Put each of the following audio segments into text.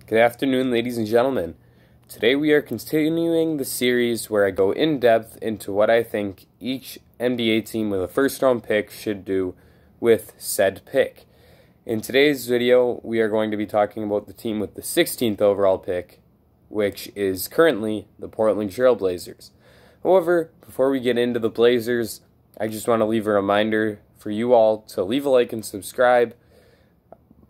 Good afternoon, ladies and gentlemen. Today we are continuing the series where I go in depth into what I think each NBA team with a first round pick should do with said pick. In today's video, we are going to be talking about the team with the 16th overall pick, which is currently the Portland Trail Blazers. However, before we get into the Blazers, I just want to leave a reminder for you all to leave a like and subscribe.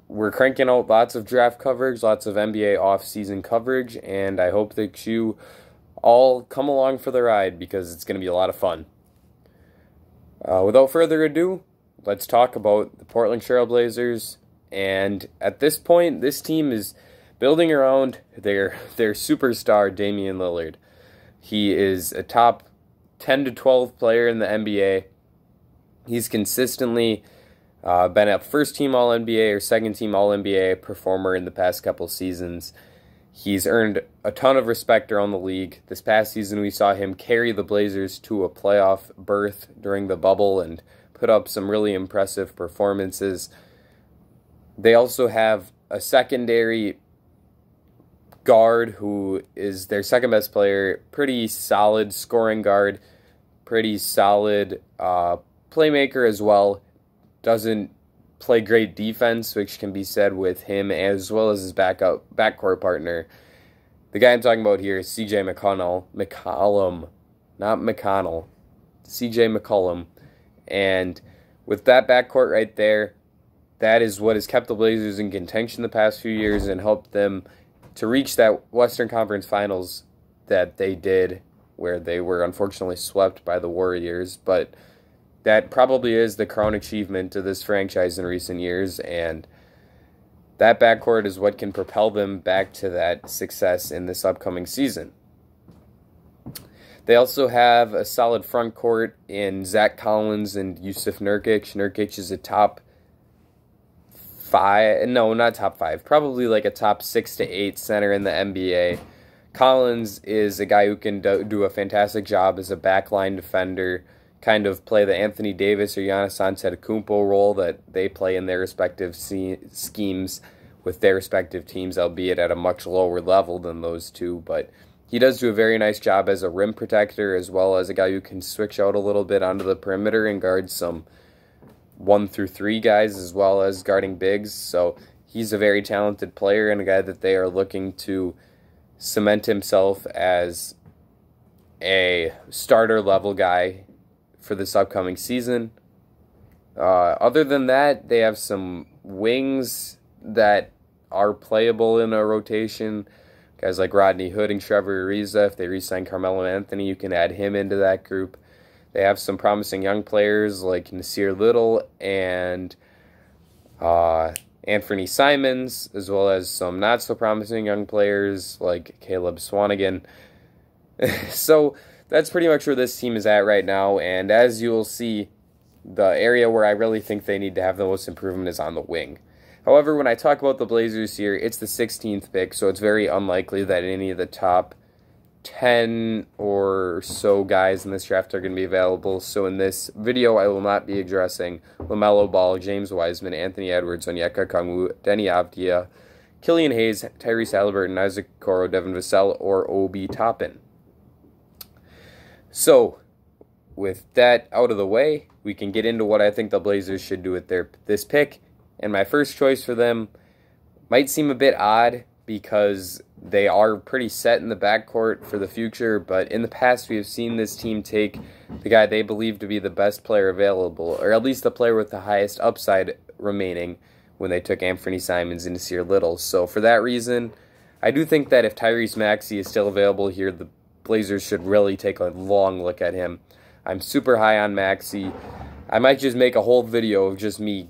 We're cranking out lots of draft coverage, lots of NBA off-season coverage, and I hope that you all come along for the ride because it's going to be a lot of fun. Without further ado, let's talk about the Portland Trail Blazers. And at this point, this team is building around their superstar, Damian Lillard. He is a top 10 to 12 player in the NBA. He's consistently been a first-team All-NBA or second-team All-NBA performer in the past couple seasons. He's earned a ton of respect around the league. This past season, we saw him carry the Blazers to a playoff berth during the bubble and put up some really impressive performances. They also have a secondary guard who is their second-best player, pretty solid scoring guard, pretty solid playmaker as well. Doesn't play great defense, which can be said with him as well as his backcourt partner. The guy I'm talking about here is CJ McCollum, not McConnell, CJ McCollum. And with that backcourt right there, that is what has kept the Blazers in contention the past few years and helped them to reach that Western Conference Finals that they did, where they were unfortunately swept by the Warriors. But that probably is the crown achievement of this franchise in recent years, and that backcourt is what can propel them back to that success in this upcoming season. They also have a solid front court in Zach Collins and Jusuf Nurkic. Nurkic is a top 5, no, not top 5, probably like a top 6 to 8 center in the NBA. Collins is a guy who can do a fantastic job as a backline defender, kind of play the Anthony Davis or Giannis Antetokounmpo role that they play in their respective schemes with their respective teams, albeit at a much lower level than those two. But he does do a very nice job as a rim protector, as well as a guy who can switch out a little bit onto the perimeter and guard some 1 through 3 guys, as well as guarding bigs. So he's a very talented player and a guy that they are looking to cement himself as a starter level guy for this upcoming season. Other than that, they have some wings that are playable in a rotation. Guys like Rodney Hood and Trevor Ariza. If they re-sign Carmelo Anthony, you can add him into that group. They have some promising young players like Nasir Little and Anthony Simons, as well as some not-so-promising young players like Caleb Swanigan. So that's pretty much where this team is at right now, and as you will see, the area where I really think they need to have the most improvement is on the wing. However, when I talk about the Blazers here, it's the 16th pick, so it's very unlikely that any of the top 10 or so guys in this draft are going to be available. So in this video, I will not be addressing LaMelo Ball, James Wiseman, Anthony Edwards, Onyeka Okongwu, Denny Avdia, Killian Hayes, Tyrese Haliburton, Isaac Okoro, Devin Vassell, or Obi Toppin. So, with that out of the way, we can get into what I think the Blazers should do with this pick. And my first choice for them might seem a bit odd because they are pretty set in the backcourt for the future, but in the past we have seen this team take the guy they believe to be the best player available, or at least the player with the highest upside remaining, when they took Anthony Simons and Nasir Little. So for that reason, I do think that if Tyrese Maxey is still available here, the Blazers should really take a long look at him. I'm super high on Maxey. I might just make a whole video of just me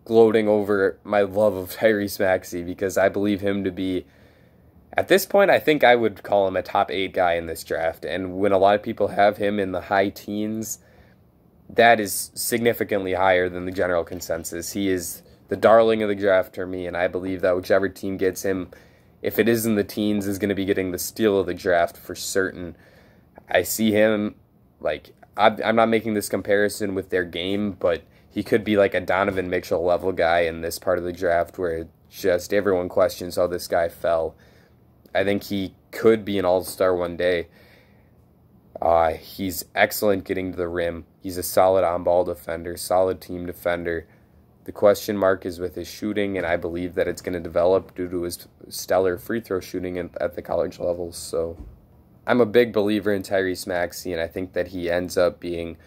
gloating over my love of Tyrese Maxey because I believe him to be, at this point, I think I would call him a top 8 guy in this draft. And when a lot of people have him in the high teens, that is significantly higher than the general consensus. He is the darling of the draft for me, and I believe that whichever team gets him, if it is in the teens, is going to be getting the steal of the draft for certain. I see him, like, I'm not making this comparison with their game, but he could be like a Donovan Mitchell level guy in this part of the draft where just everyone questions how this guy fell. I think he could be an all-star one day. He's excellent getting to the rim. He's a solid on-ball defender, solid team defender. The question mark is with his shooting, and I believe that it's going to develop due to his stellar free throw shooting at the college level. So I'm a big believer in Tyrese Maxey, and I think that he ends up being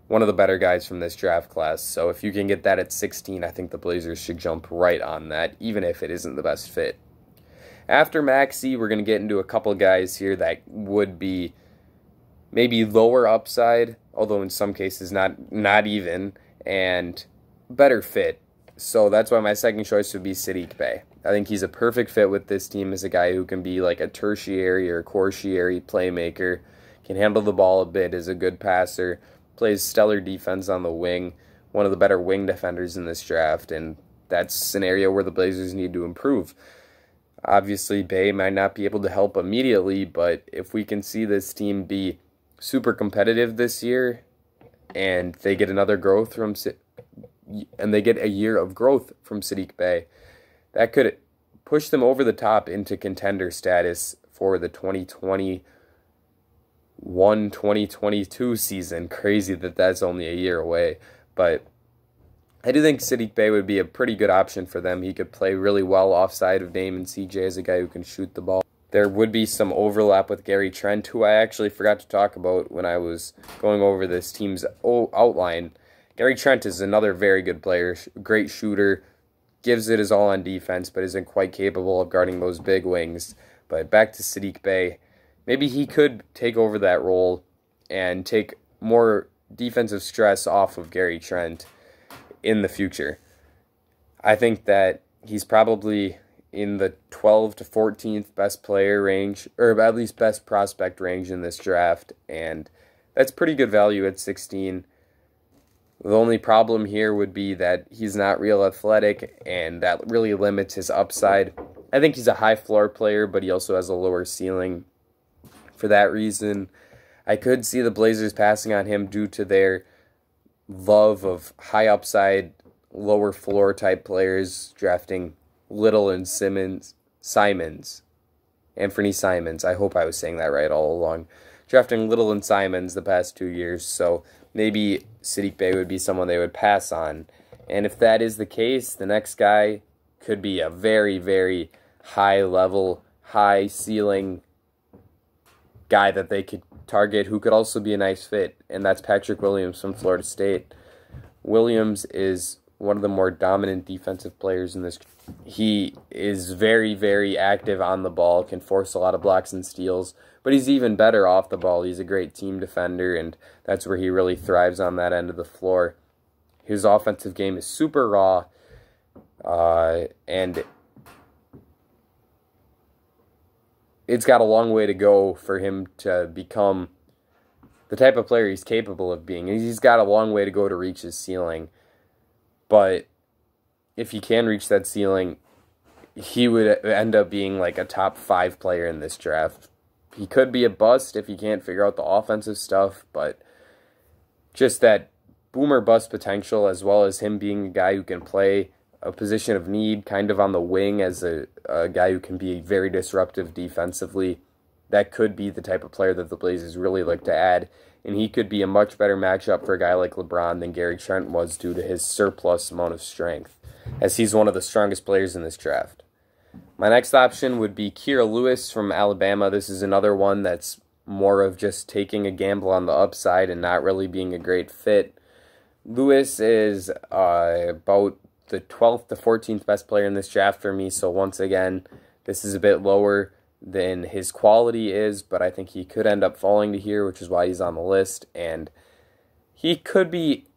one of the better guys from this draft class. So if you can get that at 16, I think the Blazers should jump right on that, even if it isn't the best fit. After Maxey, we're going to get into a couple guys here that would be maybe lower upside, although in some cases not even, and better fit. So that's why my second choice would be Sadiq Bey. I think he's a perfect fit with this team as a guy who can be like a tertiary or tertiary playmaker, can handle the ball a bit, is a good passer, plays stellar defense on the wing, one of the better wing defenders in this draft, and that's an area where the Blazers need to improve. Obviously, Bey might not be able to help immediately, but if we can see this team be super competitive this year, and they get another growth from, and they get a year of growth from Sadiq Bey, that could push them over the top into contender status for the 2021-2022 season. Crazy that that's only a year away, but I do think Sadiq Bey would be a pretty good option for them. He could play really well offside of Dame and CJ as a guy who can shoot the ball. There would be some overlap with Gary Trent, who I actually forgot to talk about when I was going over this team's outline. Gary Trent is another very good player, great shooter, gives it his all on defense, but isn't quite capable of guarding those big wings. But back to Sadiq Bey, maybe he could take over that role and take more defensive stress off of Gary Trent in the future. I think that he's probably in the 12th to 14th best player range, or at least best prospect range in this draft, and that's pretty good value at 16. The only problem here would be that he's not real athletic, and that really limits his upside. I think he's a high floor player, but he also has a lower ceiling. For that reason, I could see the Blazers passing on him due to their love of high upside, lower floor type players, drafting Little and Simons. Anthony Simons. I hope I was saying that right all along. Drafting Little and Simons the past 2 years, so maybe Sadiq Bey would be someone they would pass on. And if that is the case, the next guy could be a very, very high level, high ceiling guy that they could target who could also be a nice fit, and that's Patrick Williams from Florida State. Williams is one of the more dominant defensive players in this. He is very, very active on the ball, can force a lot of blocks and steals, but he's even better off the ball. He's a great team defender, and that's where he really thrives on that end of the floor. His offensive game is super raw, and it's got a long way to go for him to become the type of player he's capable of being. He's got a long way to go to reach his ceiling. But if he can reach that ceiling, he would end up being like a top 5 player in this draft. He could be a bust if he can't figure out the offensive stuff, but just that boomer bust potential, as well as him being a guy who can play a position of need kind of on the wing as a guy who can be very disruptive defensively, that could be the type of player that the Blazers really like to add. And he could be a much better matchup for a guy like LeBron than Gary Trent was due to his surplus amount of strength, as he's one of the strongest players in this draft. My next option would be Kira Lewis from Alabama. This is another one that's more of just taking a gamble on the upside and not really being a great fit. Lewis is about the 12th to 14th best player in this draft for me, so once again, this is a bit lower than his quality is, but I think he could end up falling to here, which is why he's on the list, and he could be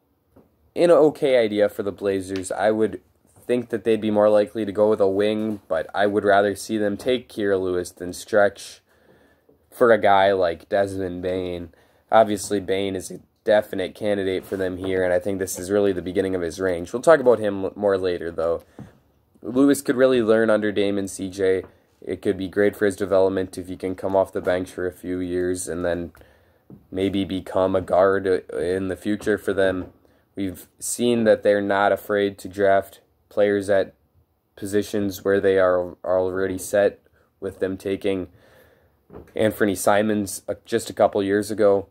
an okay idea for the Blazers. I would think that they'd be more likely to go with a wing, but I would rather see them take Kira Lewis than stretch for a guy like Desmond Bane. Obviously, Bane is a definite candidate for them here, and I think this is really the beginning of his range. We'll talk about him more later, though. Lewis could really learn under Dame and CJ. It could be great for his development if he can come off the bench for a few years and then maybe become a guard in the future for them. We've seen that they're not afraid to draft players at positions where they are already set, with them taking Anthony Simons just a couple years ago.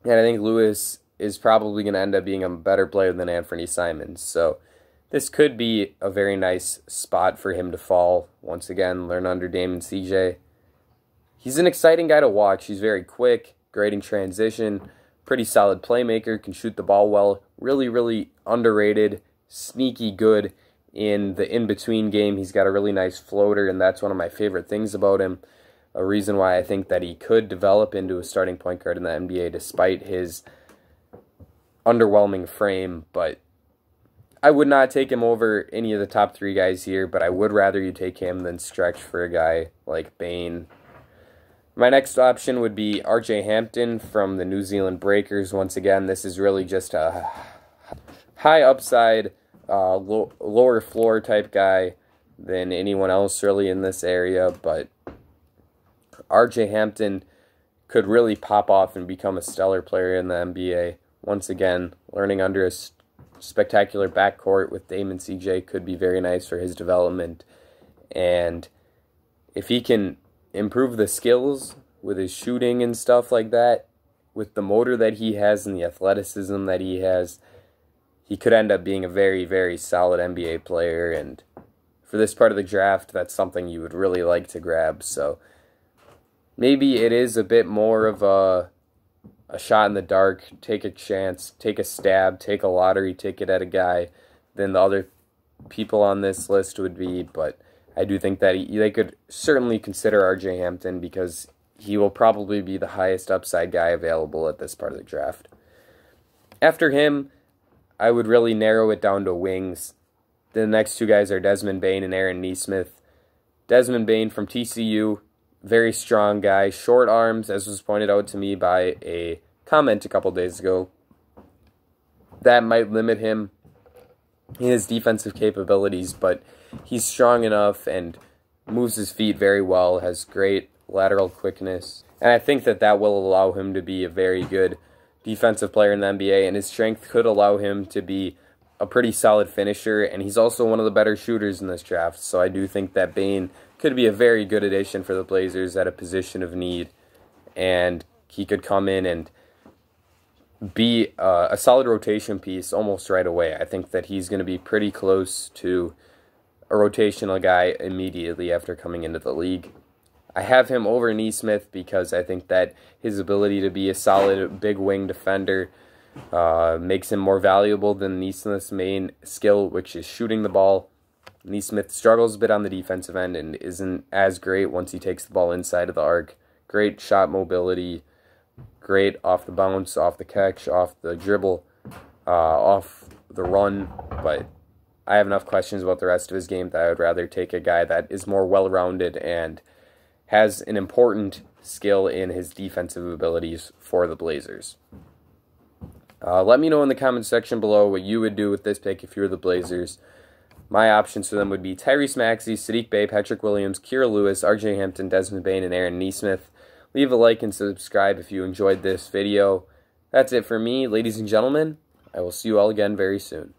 And I think Lewis is probably going to end up being a better player than Anthony Simons. So this could be a very nice spot for him to fall. Once again, learn under Damon CJ. He's an exciting guy to watch. He's very quick, great in transition, pretty solid playmaker, can shoot the ball well, really, really underrated, sneaky good in the in-between game. He's got a really nice floater, and that's one of my favorite things about him. A reason why I think that he could develop into a starting point guard in the NBA despite his underwhelming frame. But I would not take him over any of the top 3 guys here, but I would rather you take him than stretch for a guy like Bane. My next option would be RJ Hampton from the New Zealand Breakers. Once again, this is really just a high upside, lower floor type guy than anyone else really in this area, but RJ Hampton could really pop off and become a stellar player in the NBA. Once again, learning under a spectacular backcourt with Damon CJ could be very nice for his development. And if he can improve the skills with his shooting and stuff like that, with the motor that he has and the athleticism that he has, he could end up being a very, very solid NBA player. And for this part of the draft, that's something you would really like to grab. So maybe it is a bit more of a shot in the dark, take a chance, take a stab, take a lottery ticket at a guy than the other people on this list would be. But I do think that they could certainly consider RJ Hampton because he will probably be the highest upside guy available at this part of the draft. After him, I would really narrow it down to wings. The next 2 guys are Desmond Bane and Aaron Nesmith. Desmond Bane from TCU, very strong guy, short arms, as was pointed out to me by a comment a couple days ago. That might limit him in his defensive capabilities, but he's strong enough and moves his feet very well, has great lateral quickness, and I think that that will allow him to be a very good defensive player in the NBA, and his strength could allow him to be a pretty solid finisher, and he's also one of the better shooters in this draft. So I do think that Bane could be a very good addition for the Blazers at a position of need, and he could come in and be a solid rotation piece almost right away. I think that he's going to be pretty close to a rotational guy immediately after coming into the league. I have him over Nesmith because I think that his ability to be a solid big wing defender makes him more valuable than Nesmith's main skill, which is shooting the ball. Nesmith struggles a bit on the defensive end and isn't as great once he takes the ball inside of the arc. Great shot mobility, great off the bounce, off the catch, off the dribble, off the run, but I have enough questions about the rest of his game that I would rather take a guy that is more well-rounded and has an important skill in his defensive abilities for the Blazers. Let me know in the comments section below what you would do with this pick if you were the Blazers. My options for them would be Tyrese Maxey, Sadiq Bey, Patrick Williams, Kira Lewis, RJ Hampton, Desmond Bane, and Aaron Nesmith. Leave a like and subscribe if you enjoyed this video. That's it for me, ladies and gentlemen. I will see you all again very soon.